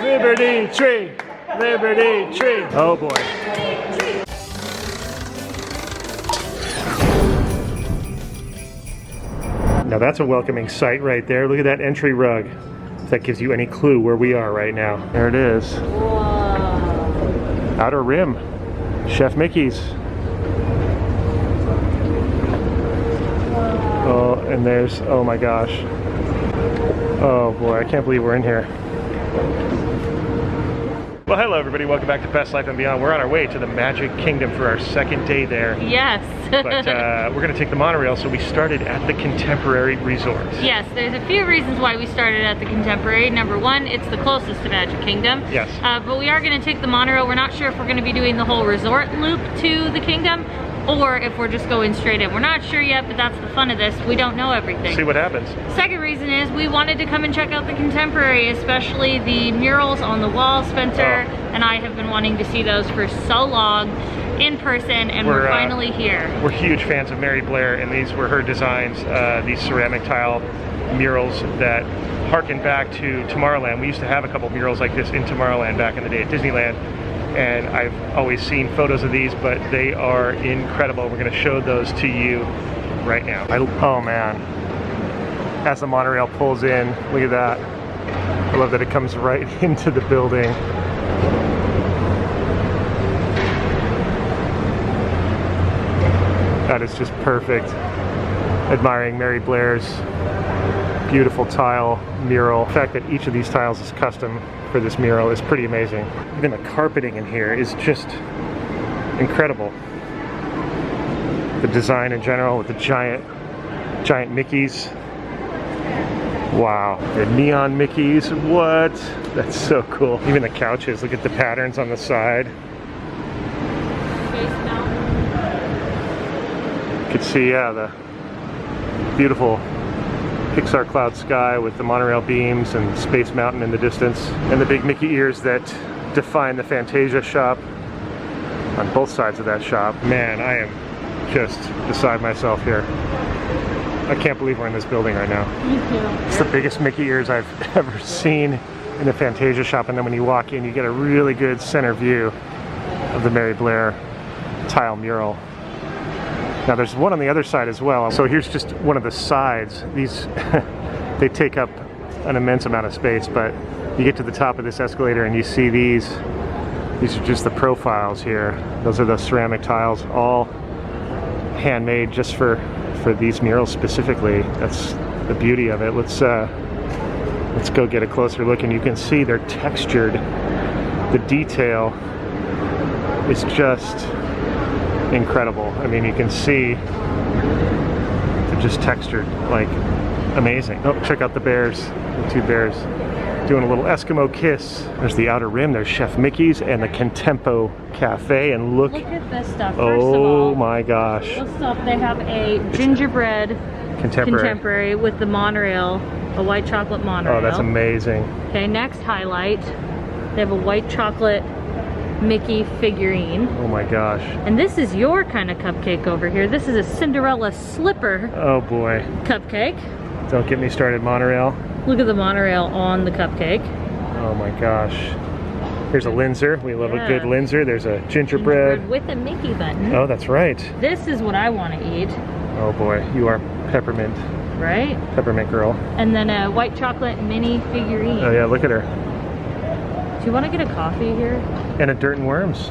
Liberty Tree! Liberty Tree! Oh boy. Now that's a welcoming sight right there. Look at that entry rug. If that gives you any clue where we are right now. There it is. Whoa. Outer Rim. Chef Mickey's. Oh, and there's, oh my gosh. Oh boy, I can't believe we're in here. Well, hello everybody, welcome back to Best Life and Beyond. We're on our way to the Magic Kingdom for our second day there. Yes. But we're going to take the monorail, so we started at the Contemporary Resort. Yes, there's a few reasons why we started at the Contemporary. Number one, it's the closest to Magic Kingdom. Yes. But we are going to take the monorail. We're not sure if we're going to be doing the whole resort loop to the kingdom, or if we're just going straight in. We're not sure yet, but that's the fun of this. We don't know everything. See what happens. Second reason is we wanted to come and check out the Contemporary, especially the murals on the wall. Spencer and I have been wanting to see those for so long in person, and we're finally here. We're huge fans of Mary Blair, and these were her designs, these ceramic tile murals that harken back to Tomorrowland. We used to have a couple murals like this in Tomorrowland back in the day at Disneyland. And I've always seen photos of these, but they are incredible. We're going to show those to you right now. Oh man, as the monorail pulls in, look at that. I love that it comes right into the building. That is just perfect. Admiring Mary Blair's beautiful tile mural. The fact that each of these tiles is custom for this mural is pretty amazing. Even the carpeting in here is just incredible. The design in general with the giant Mickeys. Wow, the neon Mickeys, what? That's so cool. Even the couches, look at the patterns on the side. You can see, yeah, the beautiful Pixar cloud sky with the monorail beams and Space Mountain in the distance, and the big Mickey ears that define the Fantasia shop on both sides of that shop. Man, I am just beside myself here. I can't believe we're in this building right now. Me too. It's the biggest Mickey ears I've ever seen in the Fantasia shop, and then when you walk in you get a really good center view of the Mary Blair tile mural. Now there's one on the other side as well. So here's just one of the sides. These, they take up an immense amount of space, but you get to the top of this escalator and you see these are just the profiles here. Those are the ceramic tiles, all handmade just for these murals specifically. That's the beauty of it. Let's go get a closer look, and you can see they're textured. The detail is just incredible. I mean, you can see they're just textured, like amazing. Oh, check out the bears, the two bears doing a little Eskimo kiss. There's the Outer Rim, there's Chef Mickey's and the Contempo Cafe, and look at this stuff. First of all, oh my gosh. First off, they have a gingerbread contemporary with the monorail, a white chocolate monorail. Oh, that's amazing. Okay, next highlight, they have a white chocolate Mickey figurine. Oh my gosh. And this is your kind of cupcake over here. This is a Cinderella slipper. Oh boy. Cupcake. Don't get me started, monorail. Look at the monorail on the cupcake. Oh my gosh. Here's a Linzer. We love a good Linzer. There's a gingerbread with a Mickey button. Oh, that's right. This is what I want to eat. Oh boy, you are peppermint. Right? Peppermint girl. And then a white chocolate mini figurine. Oh yeah, look at her. Do you want to get a coffee here? And a Dirt and Worms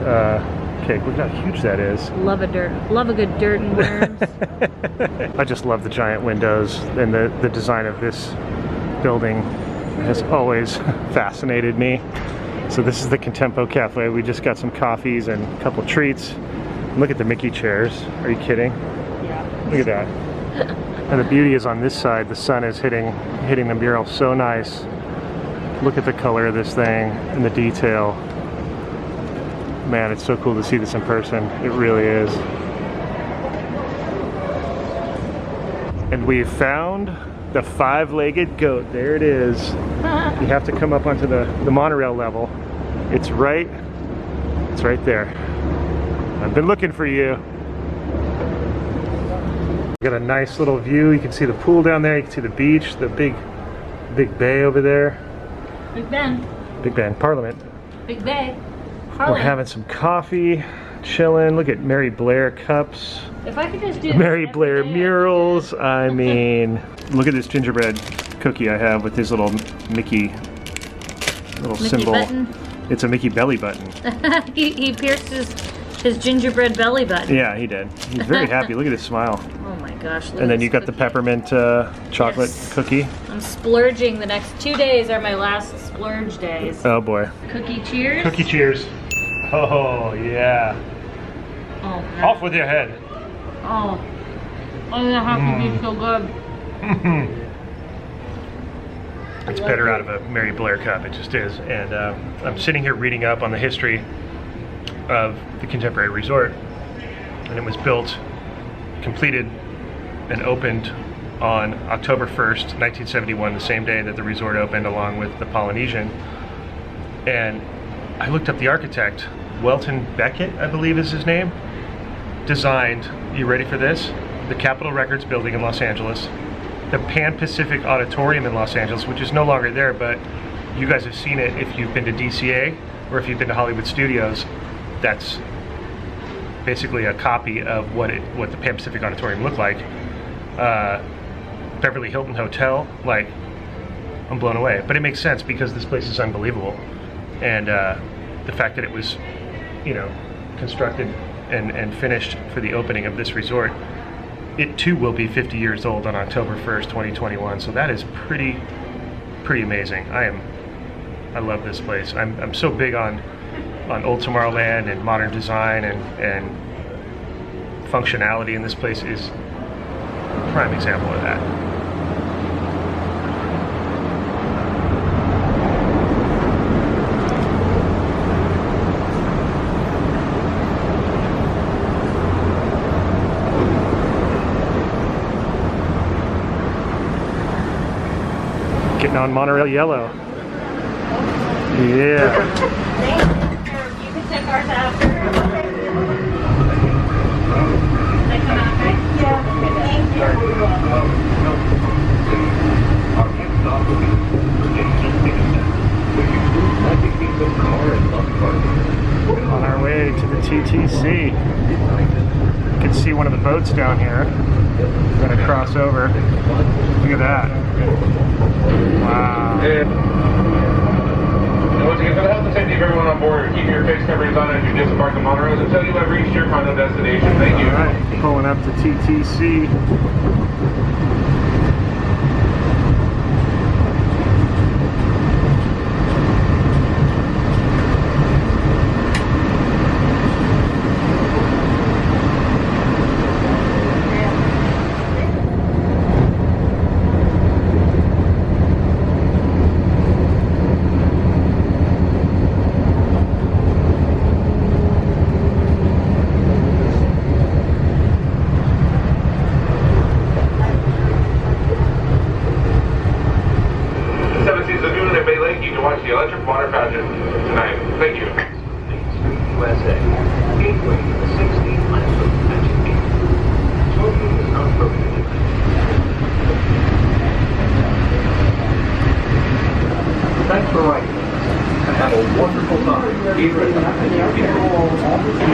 cake. Look how huge that is. Love a good Dirt and Worms. I just love the giant windows, and the design of this building has always fascinated me. So this is the Contempo Cafe. We just got some coffees and a couple treats. Look at the Mickey chairs. Are you kidding? Yeah. Look at that. And the beauty is on this side, the sun is hitting the mural so nice. Look at the color of this thing and the detail. Man, it's so cool to see this in person. It really is. And we've found the five-legged goat. There it is. You have to come up onto the monorail level. It's right there. I've been looking for you. Got a nice little view. You can see the pool down there. You can see the beach, the big bay over there. Big Ben. Big Bang Parliament. Big Bay. We're having some coffee, chilling. Look at Mary Blair cups. If I could just do Mary Blair murals. I mean, look at this gingerbread cookie I have with his little Mickey symbol. Button. It's a Mickey belly button. he pierced his gingerbread belly button. Yeah, he did. He's very happy. Look at his smile. Oh my gosh. And then you got the peppermint chocolate cookie. I'm splurging. The next 2 days are my last splurge days. Oh boy. Cookie cheers. Cookie cheers. Oh yeah. Oh, man. Off with your head. Oh. Oh, that has to be so good. It's better out of a Mary Blair cup, it just is. And I'm sitting here reading up on the history of the Contemporary Resort. And it was built, completed, and opened on October 1st, 1971, the same day that the resort opened along with the Polynesian. And I looked up the architect, Welton Beckett, I believe is his name, designed, you ready for this? The Capitol Records building in Los Angeles, the Pan-Pacific Auditorium in Los Angeles, which is no longer there, but you guys have seen it if you've been to DCA or if you've been to Hollywood Studios. That's basically a copy of what the Pan-Pacific Auditorium looked like. Beverly Hilton Hotel, like, I'm blown away. But it makes sense because this place is unbelievable. And the fact that it was, you know, constructed and finished for the opening of this resort, it too will be 50 years old on October 1st, 2021. So that is pretty amazing. I love this place. I'm so big on old Tomorrowland and modern design and functionality, and this place is a prime example of that. Getting on Monorail Yellow. Yeah. You can check ours after. They come out, right? Yeah. Thank you. On our way to the TTC. You can see one of the boats down here. We're gonna cross over. Look at that. Wow. Once again, for the health and safety of everyone on board, keep your face coverings on as you disembark the monorails until you have reached your final destination. Thank you. All right, pulling up to TTC.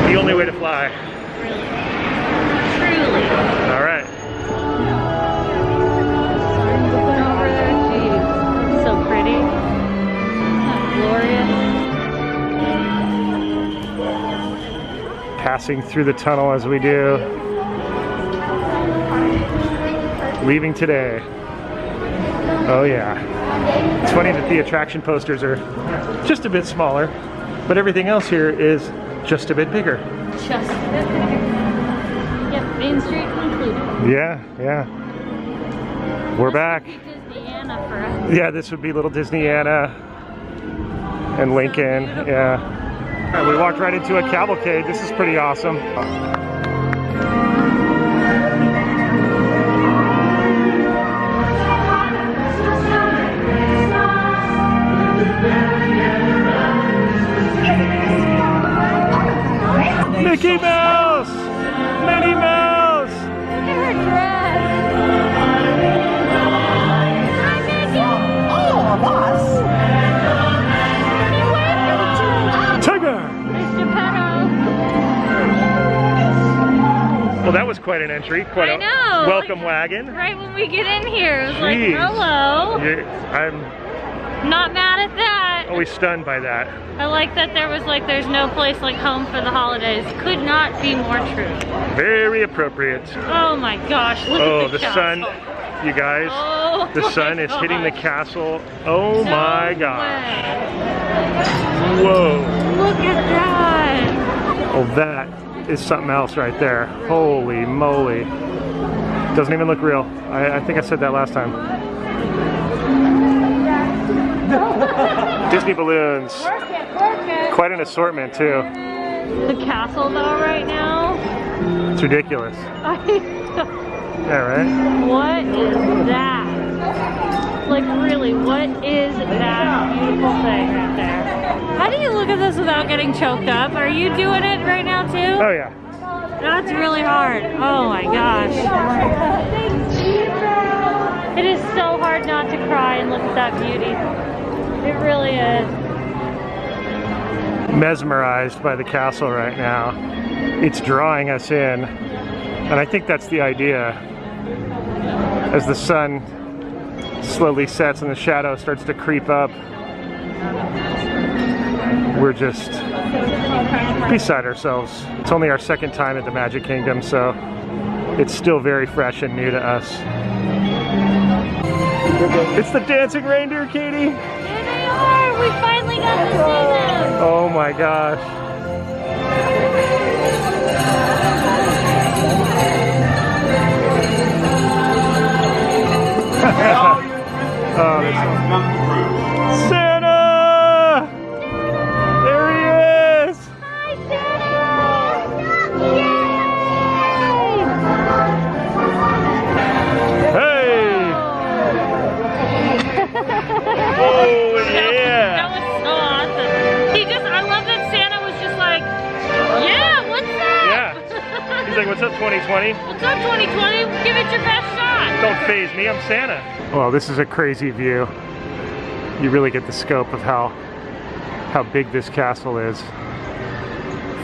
The only way to fly. Truly. All right. Looking over there, geez. So pretty. Glorious. Passing through the tunnel as we do. Leaving today. Oh yeah. It's funny that the attraction posters are just a bit smaller, but everything else here is just a bit bigger. Just a bit bigger. Yep, Main Street included. Yeah, yeah. We're back. Disney Anna for us. Yeah, this would be little Disney Anna and Lincoln. Yeah. All right, we walked right into a cavalcade. This is pretty awesome. Mickey Mouse! Minnie Mouse! Look at her dress! Hi, Mickey! All of us. quite an entry. Quite I know. a welcome wagon. Right when we get in here, it was like, Jeez. hello. I'm Not mad at that. always stunned by that. I like that there was like, there's no place like home for the holidays. Could not be more true. Very appropriate. Oh my gosh, look at the sun, castle. you guys. Oh the sun my is hitting the gosh. castle. Oh No my gosh. way. Whoa. Look at that. Oh, that is something else right there. Holy moly. Doesn't even look real. I think I said that last time. Disney balloons. Work it. Quite an assortment too. The castle though right now. It's ridiculous. Yeah, right? What is that? Like really, what is that beautiful thing right there? How do you look at this without getting choked up? Are you doing it right now too? Oh yeah. That's really hard. Oh my gosh. It is so hard not to cry and look at that beauty. It really is. Mesmerized by the castle right now. It's drawing us in. And I think that's the idea. As the sun slowly sets and the shadow starts to creep up, we're just beside ourselves. It's only our second time at the Magic Kingdom, so it's still very fresh and new to us. It's the dancing reindeer, Katie! There they are! We finally got to see them! Oh my gosh. Oh, Santa! There he is! Hi, Santa! Hey! Oh yeah! That was so awesome. I love that Santa was just like, yeah, what's up? Yeah. He's like, what's up 2020? What's up 2020? Give it your best shot. Don't faze me, I'm Santa. Well, this is a crazy view. You really get the scope of how big this castle is.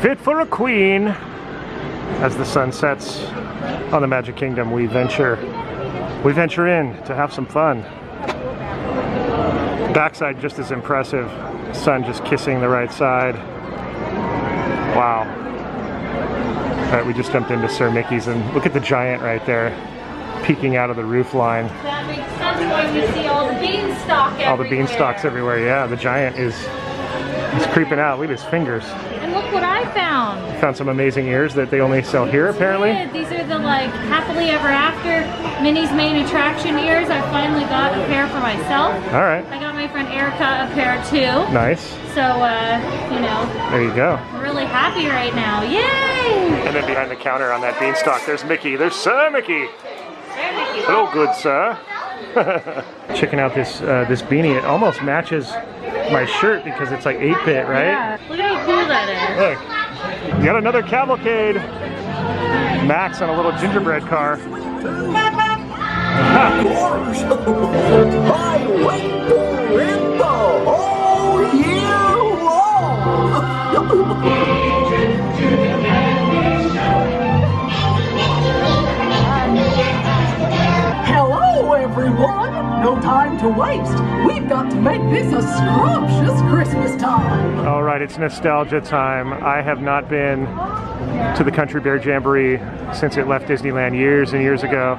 Fit for a queen. As the sun sets on the Magic Kingdom, we venture in to have some fun. Backside just as impressive. Sun just kissing the right side. Wow. All right, we just jumped into Sir Mickey's and look at the giant right there, peeking out of the roof line. That makes sense when we see all the beanstalk everywhere. All the beanstalks everywhere, yeah. The giant is creeping out. Look at his fingers. And look what I found. Found some amazing ears that they only sell here, apparently. Yeah, these are the like happily ever after Minnie's main attraction ears. I finally got a pair for myself. All right. I got my friend Erica a pair too. Nice. So, you know. There you go. I'm really happy right now. Yay! And then behind the counter on that beanstalk, there's Mickey. There's Sir Mickey. There, Mickey. Hello, good sir. Checking out this beanie. It almost matches my shirt because it's like 8-bit, right? Yeah. Look at how cool that is. Look. You got another cavalcade. Max on a little gingerbread car. I wait for it the whole year long. Hello, everyone. No time to waste. We've got to make this a scrumptious Christmas time. All right, it's nostalgia time. I have not been to the Country Bear Jamboree since it left Disneyland years and years ago.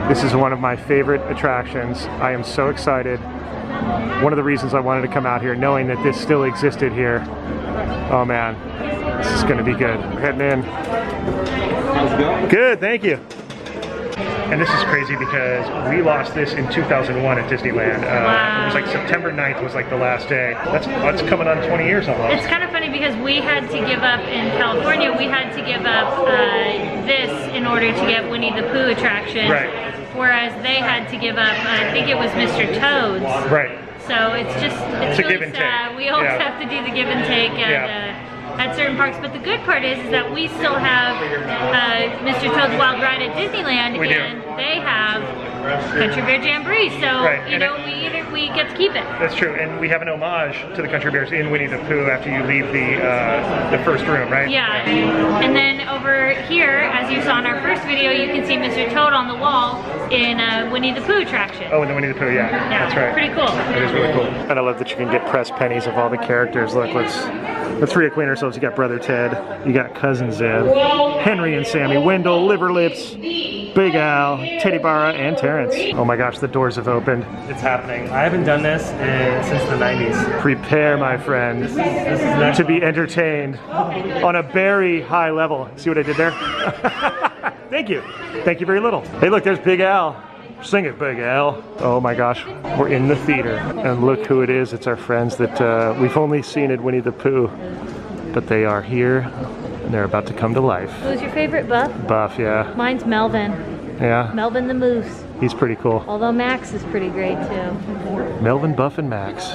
This is one of my favorite attractions. I am so excited. One of the reasons I wanted to come out here, knowing that this still existed here. Oh man, this is gonna be good. We're heading in. Good, thank you. And this is crazy because we lost this in 2001 at Disneyland. Wow. It was like September 9th was like the last day. That's coming on 20 years almost. It's kind of funny because we had to give up in California. We had to give up this in order to get Winnie the Pooh attraction. Right. Whereas they had to give up, I think it was Mr. Toad's. Right. So it's It's a really give and sad. take. We always Yeah. have to do the give and take at certain parks. But the good part is that we still have Mr. Toad's Wild Ride at Disneyland, We do. and they have Country Bear Jamboree. So, Right, you know, we get to keep it. That's true, and we have an homage to the Country Bears in Winnie the Pooh after you leave the first room, right? Yeah, and then over here, as you saw in our first video, you can see Mr. Toad on the wall in Winnie the Pooh attraction. Oh, in the Winnie the Pooh, yeah. That's right. Pretty cool. It is really cool. And I love that you can get press pennies of all the characters. Look, let's reacquaint ourselves. You got Brother Ted, you got Cousin Zeb, Henry and Sammy, Wendell, Liver Lips, Big Al, Teddy Barra, and Terrence. Oh my gosh, the doors have opened. It's happening. I haven't done this since the 90s. Prepare, my friend, This is next to be entertained on a very high level. See what I did there? Thank you. Thank you very little. Hey, look, there's Big Al. Sing it, Big Al. Oh my gosh, we're in the theater. And look who it is. It's our friends that we've only seen at Winnie the Pooh. But they are here, and they're about to come to life. Who's your favorite, Buff? Buff, yeah. Mine's Melvin. Yeah? Melvin the Moose. He's pretty cool. Although Max is pretty great too. Melvin, Buff, and Max.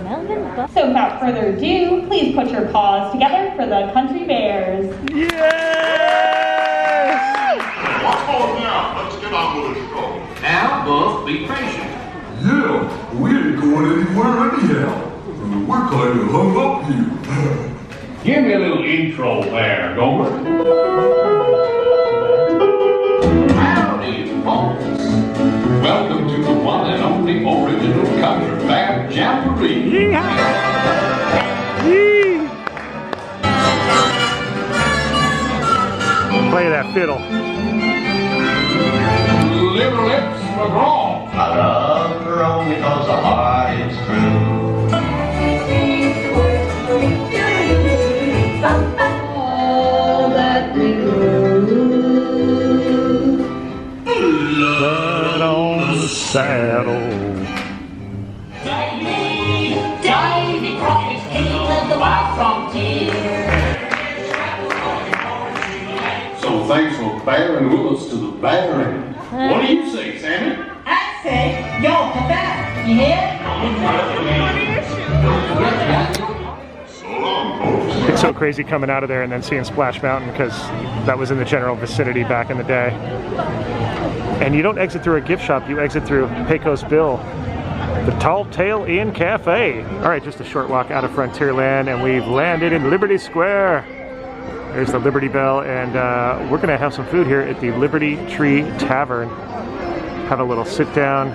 Melvin, Buff. So without further ado, please put your paws together for the Country Bears. Yes! What's going now? Let's get on with the show. Now, Buff, be patient. Yeah, we ain't going anywhere anyhow. We're kind of hung up here. Give me a little intro there, Gomer. Howdy, folks. Welcome to the one and only original Country Bear Jamboree. Yeehaw! Play that fiddle. Liver Lips McGraw. I love her only because the heart is true. All that we do. Blood on the saddle. Davy Crockett's king of the wild frontier. So thanks for bearing with us to the very end. What do you say, Sammy? I say, y'all come back. You hear? So long, folks. It's so crazy coming out of there and then seeing Splash Mountain because that was in the general vicinity back in the day. And you don't exit through a gift shop, you exit through Pecos Bill, the Tall Tale Inn Cafe. All right, just a short walk out of Frontierland and we've landed in Liberty Square. There's the Liberty Bell, and we're gonna have some food here at the Liberty Tree Tavern. Have a little sit down.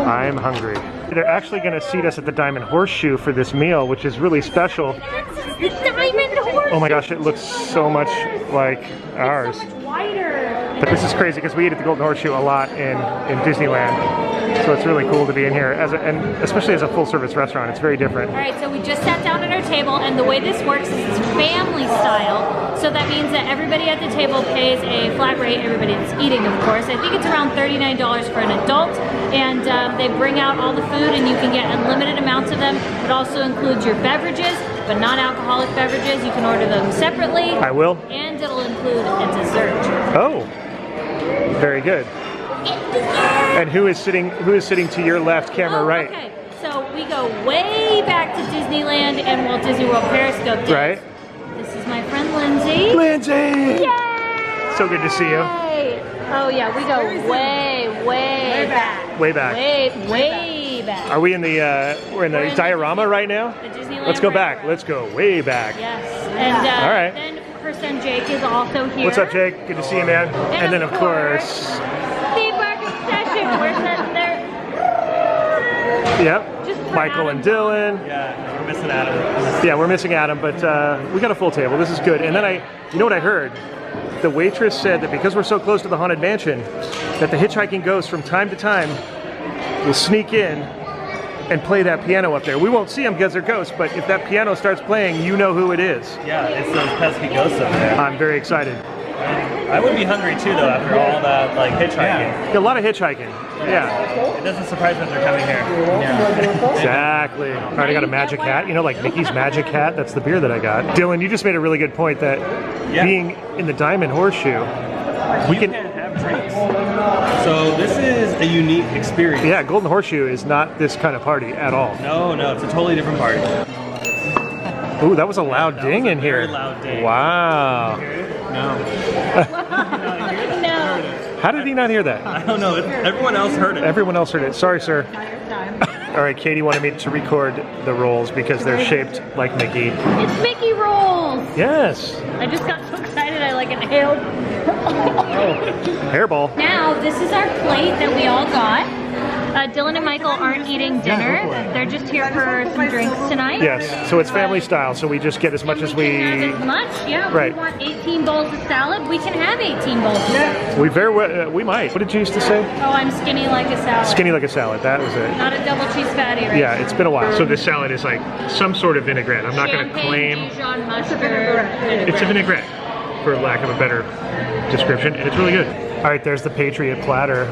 I'm hungry. They're actually gonna seat us at the Diamond Horseshoe for this meal, which is really special. The Diamond Horse. Oh my gosh, it looks so much like ours. So much wider. But this is crazy because we eat at the Golden Horseshoe a lot in Disneyland. So it's really cool to be in here, and especially as a full-service restaurant. It's very different. All right, so we just sat down at our table, and the way this works is it's family style. So that means that everybody at the table pays a flat rate, everybody that's eating, of course. I think it's around $39 for an adult, and they bring out all the food, and you can get unlimited amounts of them. It also includes your beverages, but non-alcoholic beverages. You can order them separately. I will. And it'll include a dessert. Oh, very good. And who is sitting to your left, camera right? Okay, so we go way back to Disneyland and Walt Disney World Periscope days. Right. This is my friend Lindsay. Lindsay! Yay! So good to see you. Oh yeah, we go way back. Way back. Way back. Are we in the we're in the diorama right now? The Disneyland. Let's go right back. now. Let's go way back. Yes. And All right. then her son Jake is also here. What's up, Jake? Good to see you, man. And then of course, Steve Barker's session. We're sitting there. yep. Just for Michael Adam. and Dylan. Yeah, we're missing Adam. Yeah, we're missing Adam, but we got a full table. This is good. And then you know what I heard? The waitress said that because we're so close to the Haunted Mansion, that the hitchhiking ghosts from time to time will sneak in and play that piano up there. We won't see them because they're ghosts, but if that piano starts playing, you know who it is. Yeah, it's those pesky ghosts up there. I'm very excited. I would be hungry too, though, after all that like hitchhiking. A lot of hitchhiking. Yeah. It doesn't surprise me that they're coming here. Exactly. All right, I got a magic hat. You know, like Mickey's magic hat? That's the beer that I got. Dylan, you just made a really good point that being in the Diamond Horseshoe, we can have drinks. So this is a unique experience. Yeah, Golden Horseshoe is not this kind of party at all. No, it's a totally different party. Ooh, that was a loud ding in here. Very loud ding. Wow. No. No. How did he not hear that? I don't know. Everyone else heard it. Everyone else heard it. Sorry, sir. All right, Katie wanted me to record the rolls because they're shaped like Mickey. It's Mickey rolls. Yes. I just got so excited I like inhaled. Hairball. Now, this is our plate that we all got. Dylan and Michael aren't eating dinner. They're just here for some drinks tonight. Yes, so it's family style, so we just get as much as we... can have as much, yeah. Right. We want 18 bowls of salad. We can have 18 bowls of salad. We might. What did you used to say? Oh, I'm skinny like a salad. Skinny like a salad, that was it. Not a double cheese fatty, right? Yeah, it's been a while. So this salad is like some sort of vinaigrette. I'm not going to Champagne, claim... Dijon mustard, vinaigrette. It's a vinaigrette, for lack of a better description, and it's really good. All right, there's the Patriot platter.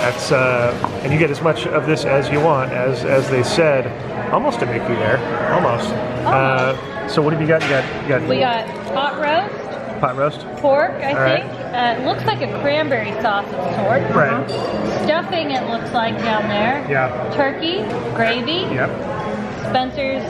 That's and you get as much of this as you want, as they said. Almost a Mickey there, almost. So what have you got? We got pot roast. Pot roast. Pork, I All think. It looks like a cranberry sauce of sorts. Right. Stuffing, it looks like down there. Yeah. Turkey, gravy. Yep. Spencer's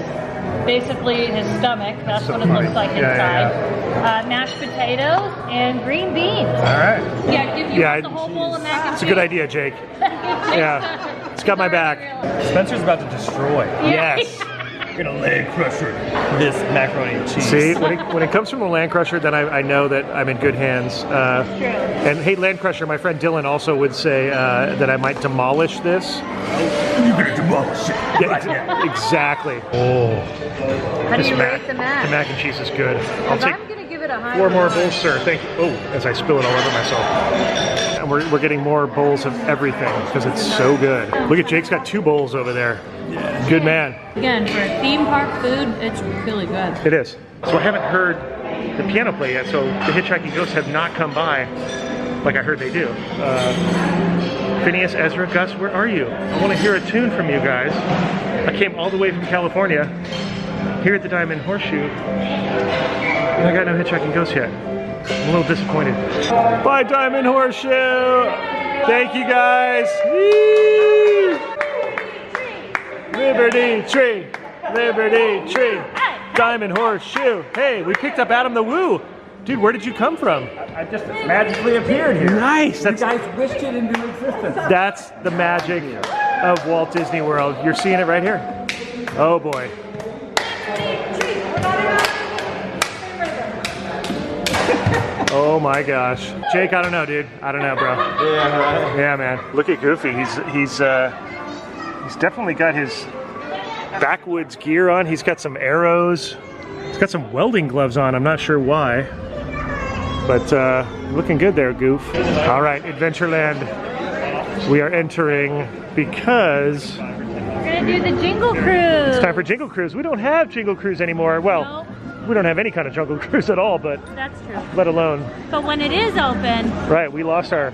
basically his stomach. That's So what it looks like yeah, inside. Mashed potatoes and green beans. All right. Yeah, give you Yeah, the whole bowl of mac and It's a cheese. good idea, Jake. Yeah. It's got my back. Spencer's about to destroy. Yes. We're gonna land crusher this macaroni and cheese. See, when it comes from the Land Crusher, then I know that I'm in good hands. And hey, Land Crusher, my friend Dylan also would say that I might demolish this. You're gonna demolish it. Yeah, exactly. Oh, How do this you rate the mac? The mac and cheese is good. I'll Because take I'm gonna give it a high 4 more one. bowls, sir. Thank you. Oh, as I spill it all over myself. And we're getting more bowls of everything because it's so good. Look at Jake's got 2 bowls over there. Good man. Again, for theme park food, it's really good. It is. So I haven't heard the piano play yet, so the Hitchhiking Ghosts have not come by like I heard they do. Phineas, Ezra, Gus, where are you? I want to hear a tune from you guys. I came all the way from California, here at the Diamond Horseshoe, and I got no Hitchhiking Ghosts yet. I'm a little disappointed. Bye, Diamond Horseshoe! Thank you, guys! Whee! Liberty Tree! Liberty Tree! Diamond Horseshoe! Hey, we picked up Adam the Woo! Dude, where did you come from? I just magically appeared here. Nice! You guys wished it into existence. That's the magic of Walt Disney World. You're seeing it right here. Oh boy. Oh my gosh. Jake, I don't know, dude. I don't know, bro. Yeah, right. Yeah, man. Look at Goofy. He's definitely got his backwoods gear on. He's got some arrows. He's got some welding gloves on. I'm not sure why. But looking good there, Goof. All right, Adventureland. We are entering because We're gonna do the Jingle Cruise. it's time for Jingle Cruise. We don't have Jingle Cruise anymore. Well, No, we don't have any kind of Jungle Cruise at all, but that's true. let alone. But when it is open, Right, we lost our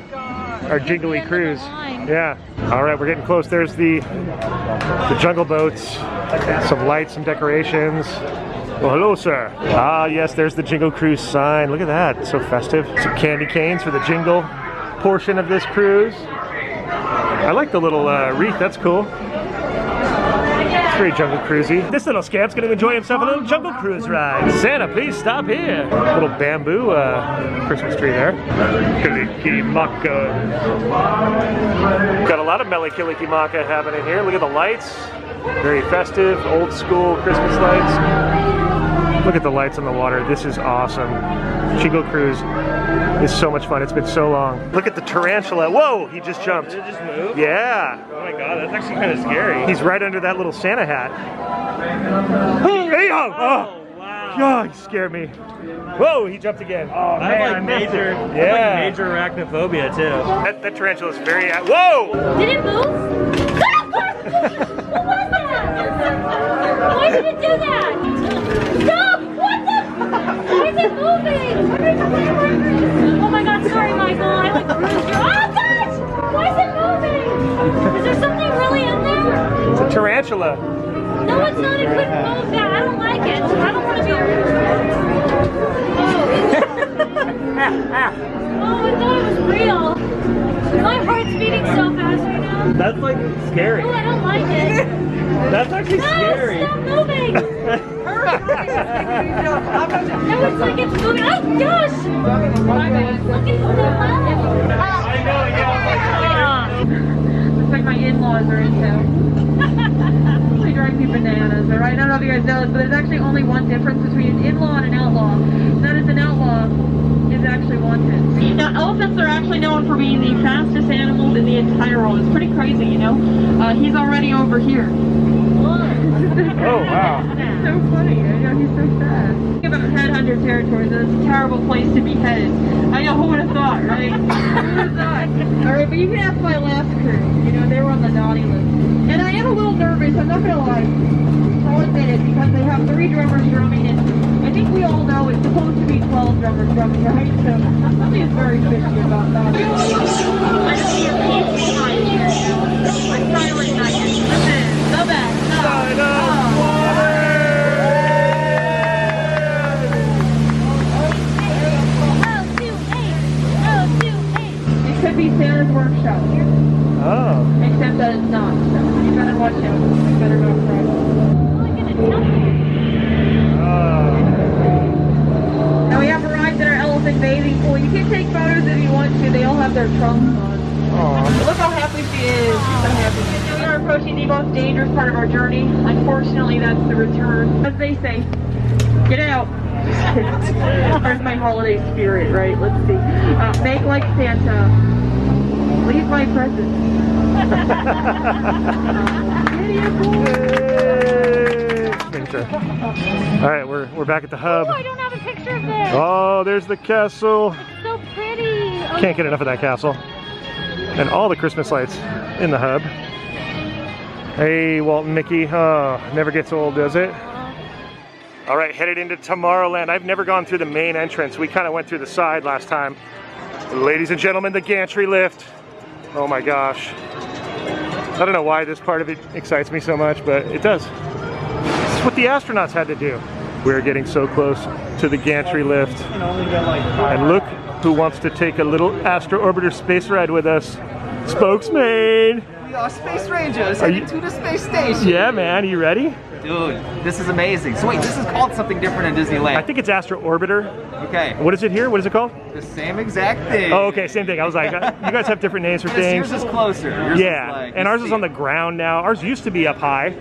jingly end of cruise. the line. Yeah. All right, we're getting close. There's the jungle boats, some lights, some decorations. Well, hello, sir. Ah, yes, there's the Jingle Cruise sign. Look at that, so festive. Some candy canes for the Jingle portion of this cruise. I like the little wreath, that's cool. It's very Jungle Cruisy. This little scamp's gonna enjoy himself a little Jungle Cruise ride. Santa, please stop here. Little bamboo Christmas tree there. Kalikimaka. Got a lot of Melikilikimaka happening here. Look at the lights. Very festive, old school Christmas lights. Look at the lights on the water. This is awesome. Jingle Cruise is so much fun. It's been so long. Look at the tarantula. Whoa, he just jumped. Did it just move? Yeah. Oh my god, that's actually kind of scary. He's right under that little Santa hat. Hey, oh, wow. oh, he scared me. Whoa, he jumped again. Oh, I have like major, Yeah. major arachnophobia too. That tarantula is very... Whoa! Did it move? Why did it do that? Stop! What the? Why is it moving? Oh my god, sorry Michael, I like bruised your... Oh gosh! Why is it moving? Is there something really in there? It's a tarantula. No, it's not. It couldn't move that. I don't like it. I don't want to be a... Oh, I thought it was real. My heart's beating so fast right now. That's like scary. Oh, I don't like it. That's actually No, scary. stop moving! No, it's like it's moving. Oh gosh! My bad. Look at the Looks like my in-laws are in town. They drive me bananas, alright? I don't know if you guys know this, but there's actually only one difference between an in-law and an outlaw. And that is an outlaw is actually wanted. Now, elephants are actually known for being the fastest animals in the entire world. It's pretty crazy, you know? He's already over here. Oh, wow. So funny. I know, he's so fast. Think about headhunter territories, and it's a terrible place to be headed. I know, who would have thought, right? Who would have thought? Alright, but you can ask my last crew. You know, they were on the naughty list. And I am a little nervous, I'm not gonna lie. I'll admit it, because they have 3 drummers drumming, and I think we all know it's supposed to be 12 drummers drumming, right? So, something is very fishy about that. I don't see a peaceful night here. A silent night. This is the best. It could be Santa's workshop. Oh. Except that it's not, so you better watch out. You better not cry. Now we have arrived at our elephant bathing pool. You can take photos if you want to. They all have their trunks on. Aww. Look how happy she is. She's so happy. We are approaching the most dangerous part of our journey. Unfortunately, that's the return. As they say, get out. Where's my holiday spirit, right? Let's see. Make like Santa. Leave my presents. All right, we're back at the hub. Oh, I don't have a picture of this. Oh, there's the castle. It's so pretty. Oh. Can't get enough of that castle. And all the Christmas lights in the hub. Hey, Walt and Mickey. Oh, never gets old, does it? All right, headed into Tomorrowland. I've never gone through the main entrance. We kind of went through the side last time. Ladies and gentlemen, the gantry lift. Oh my gosh. I don't know why this part of it excites me so much, but it does. It's what the astronauts had to do. We're getting so close to the gantry lift. And look who wants to take a little Astro Orbiter space ride with us. Spokesmayne! We are space rangers heading to the space station. Yeah, man, are you ready? Dude, this is amazing. So wait, this is called something different in Disneyland. I think it's Astro Orbiter. Okay. What is it here? What is it called? The same exact thing. Oh, okay, same thing. I was like, you guys have different names for things. Yours is closer. Yours yeah, is like, and ours is on the ground now. Ours used to be up high,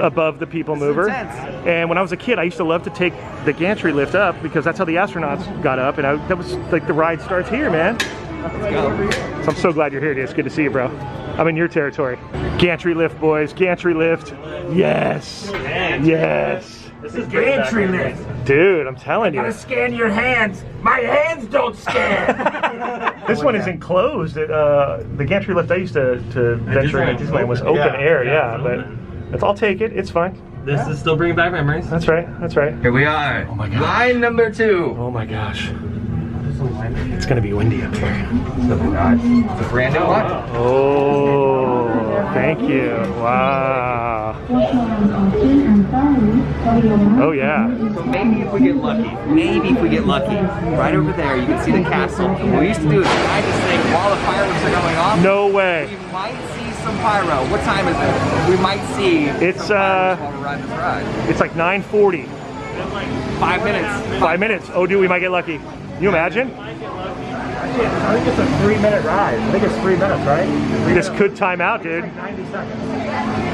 above the people mover. And when I was a kid, I used to love to take the gantry lift up because that's how the astronauts got up. And that was like the ride starts here, man. Let's go. So I'm so glad you're here, dude. It's good to see you, bro. I'm in your territory. Gantry lift, boys. Gantry lift. Yes. Yes. This is gantry lift. Dude, I'm telling you. You gotta scan your hands. My hands don't scan. This one is enclosed. The gantry lift I used to venture in at Disneyland was open air, but I'll take it. It's fine. This is still bringing back memories. That's right. That's right. Here we are. Oh my gosh. Line number 2. Oh my gosh. It's gonna be windy up here. Oh God. It's a brand new one. Oh, thank you. Wow. Oh yeah. So maybe if we get lucky, right over there you can see the castle. And what we used to do is ride this thing while the fireworks are going off. No way. We might see some pyro. What time is it? We might see some fireworks while we're riding this ride. It's like 9:40. 5 minutes. 5 minutes. Oh, dude, we might get lucky. You imagine? I think it's a 3-minute ride. I think it's 3 minutes, right? This could time out, dude. 90 seconds.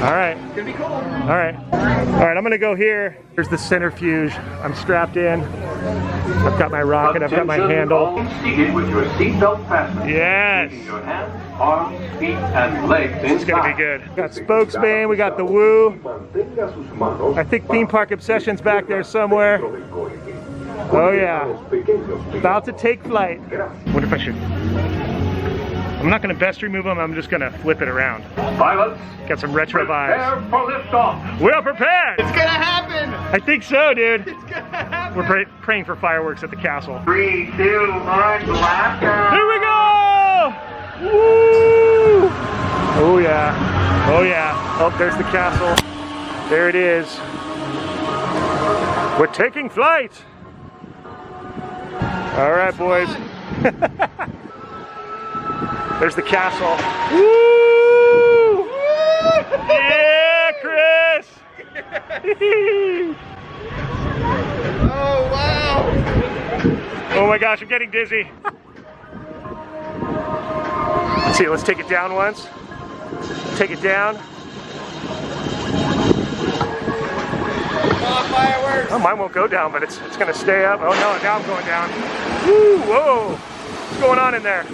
All right. It's gonna be cool. All right. All right, I'm gonna go here. Here's the centrifuge. I'm strapped in. I've got my rocket. I've got my handle. Seated with your seatbelt fastened. Yes. Keeping your hands, arms, feet, and legs inside. It's gonna be good. We got Spokesmayne. We got the Woo. I think Theme Park Obsession's back there somewhere. Oh yeah. About to take flight. Wonder if I should. I'm not gonna best remove them. I'm just gonna flip it around. Pilots, got some retro vibes. prepare for liftoff. We're prepared. It's gonna happen. I think so, dude. It's gonna happen. We're praying for fireworks at the castle. 3, 2, 1, blast off. Here we go! Woo! Oh yeah. Oh yeah. Oh, there's the castle. There it is. We're taking flight. All right, boys. There's the castle. Woo! Yeah, Chris! Oh, wow. Oh my gosh, I'm getting dizzy. Let's see, let's take it down once. Take it down. Oh, fireworks. Oh, mine won't go down, but it's gonna stay up. Oh no, now I'm going down. Woo, whoa. What's going on in there?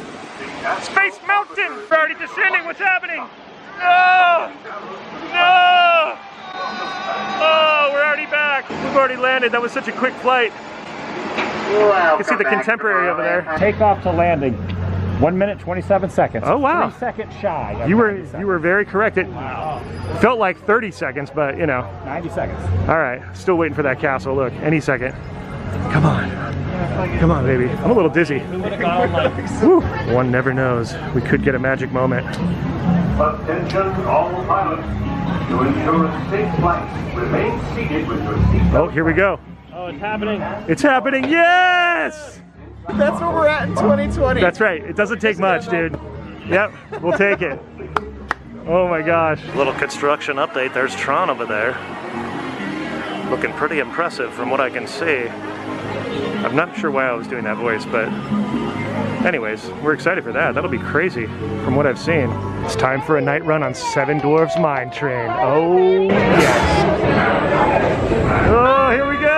Space Mountain! We're already descending, what's happening? No! No! Oh, we're already back. We've already landed, that was such a quick flight. You can see the Contemporary over there. Takeoff to landing. 1 minute, 27 seconds. Oh wow. 3 seconds shy. You were very correct. It felt like 30 seconds, but you know. 90 seconds. All right, still waiting for that castle. Look, any second. Come on. Come on, baby. I'm a little dizzy. Woo. One never knows. We could get a magic moment. Attention all pilots. To ensure a safe flight, remain seated with your seatbelt. Oh, here we go. Oh, it's happening. It's happening. Yes! That's where we're at in 2020. That's right. It doesn't take much, dude. Yep, we'll take it. Oh my gosh. Little construction update. There's Tron over there. Looking pretty impressive from what I can see. I'm not sure why I was doing that voice, but anyways, we're excited for that. That'll be crazy from what I've seen. It's time for a night run on Seven Dwarfs Mine Train. Oh, yes. Oh, here we go.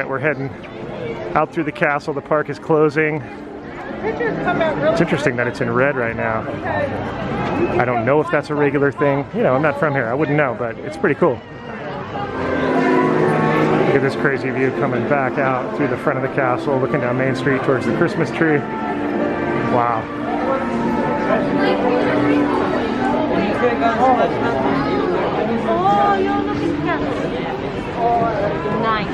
We're heading out through the castle. The park is closing. It's interesting that it's in red right now. I don't know if that's a regular thing. You know, I'm not from here. I wouldn't know, but it's pretty cool. Look at this crazy view coming back out through the front of the castle, looking down Main Street towards the Christmas tree. Wow. Oh, yo, look at that. Nice.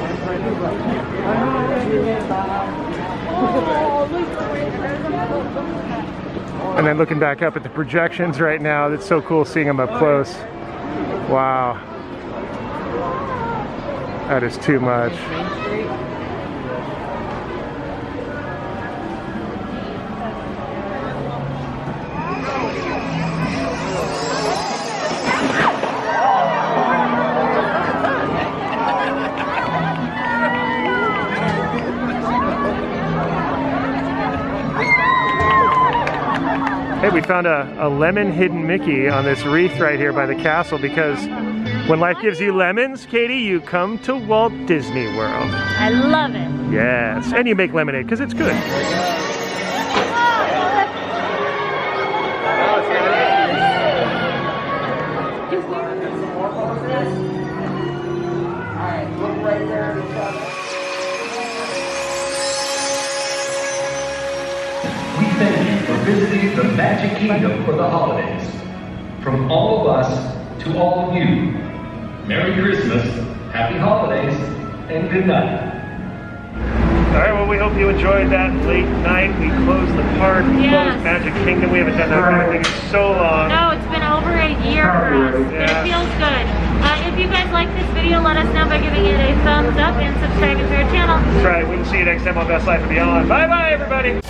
And then looking back up at the projections right now, it's so cool seeing them up close. Wow. That is too much. Hey, we found a lemon hidden Mickey on this wreath right here by the castle because when life gives you lemons, Katie, you come to Walt Disney World. I love it. Yes, and you make lemonade because it's good. We thank you for visiting the Magic Kingdom for the holidays. From all of us to all of you, Merry Christmas, Happy Holidays, and good night. All right, well, we hope you enjoyed that late night. We closed the park, we closed Magic Kingdom. We haven't done that kind of thing in so long. No, it's been over a year for us, but it feels good. If you guys like this video, let us know by giving it a thumbs up and subscribing to our channel. That's right, we'll see you next time on Best Life and Beyond. Bye-bye, everybody.